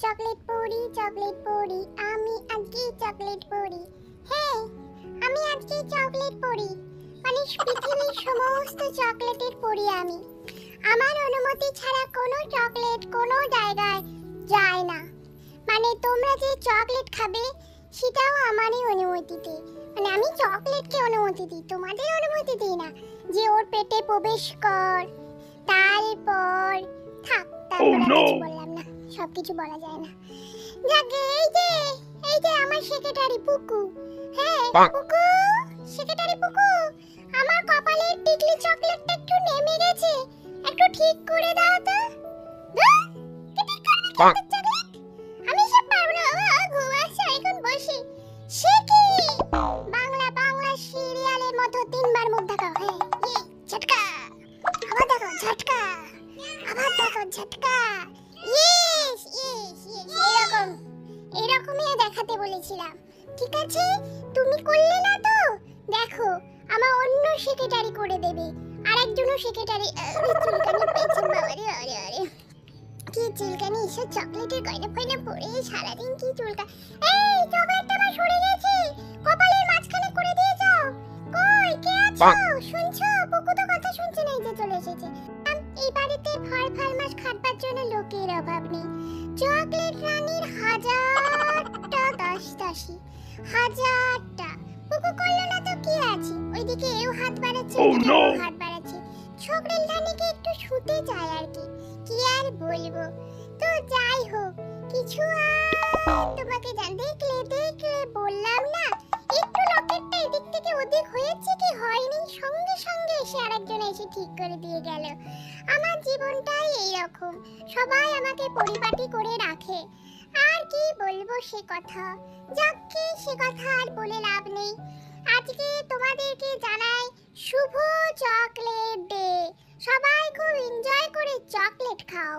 Chocolate পড়ি আমি আজকে চকলেট পড়ি। হ্যাঁ, আমি আজকে চকলেট পড়ি, মানে পৃথিবীর সমস্ত চকলেটের পড়ি আমি। আমার অনুমতি ছাড়া কোনো চকলেট কোনো জায়গায় যায় না। মানে তোমরা যে চকলেট খাবে সেটাও আমারই অনুমতিতে, মানে আমি চকলেটকে অনুমতি দিই, তোমাদের অনুমতি দিই না যে ওর পেটে প্রবেশ কর। তারপর থাক, তারপর আর কিছু বললাম না, সবকিছু বলা যায় না। যাকে এই যে আমার সেক্রেটারি পুকু। হ্যাঁ পুকু, সেক্রেটারি পুকু, আমার কপালের টিকলি চকলেটটা একটু নেমে গেছে, একটু ঠিক করে দাও তো। ঠিক করবে চকলেট? আমি সব পারবো না, ঘুম আসছে, এখন বসি। সে কি বাংলা সিরিয়ালের মতো তিনবার মুখ দেখাও। হ্যাঁ, এই ঝটকা, আবার দেখো ঝটকা, আবার দেখো ঝটকা। ইয়েস ইয়েস ইয়েস, এরকমই দেখাতে বলেছিলাম। ঠিক আছে, তুমি করলে না তো দেখো আমার অন্য সেক্রেটারি করে দেবে। আরেকজনও সেক্রেটারি চুলকানি পেয়েছেন, বাবারে আরে আরে কি চুলকানি, এসব চকলেটের গয়না ফয়না পরে সারাদিন কি চুলকা। এই চকলেটটা আমার সরে গেছে, কপালের মাঝখানে করে দিয়ে যাও। কই কে আছো? শুনছো? পুকু তো কথা শুনছে না, এই যে চলে এসেছে। এই বাড়িতে ফল মাছ খাবার জন্য লোকের অভাব নেই। চকলেট রানীর হাজারটা দাসী, হাজারটা। পুকু করলো না তো কি আছে, ওইদিকে এও হাত বাড়াচ্ছে, ওইদিকে এও হাত বাড়াচ্ছে। চকলেট রানীকে একটু শুতে চায় আর কি, কি আর বলবো। তো যাই হোক, কিছু আর তোমাকে দেখলে বললাম না, একটু লকেটটা এদিক থেকে ওদিক হয়েছে কি হয়নি, সঙ্গে সঙ্গে এসে আরেকজন এসে ঠিক করে দিয়ে গেল। আমার জীবনটাই এইরকম, সবাই আমাকে পরিপাটি করে রাখে। আর কি বলবো সে কথা, যাকে সে কথা আর বলে লাভ নেই। আজকে তোমাদেরকে জানাই শুভ চকলেট ডে। সবাই খুব এনজয় করে চকলেট খাও।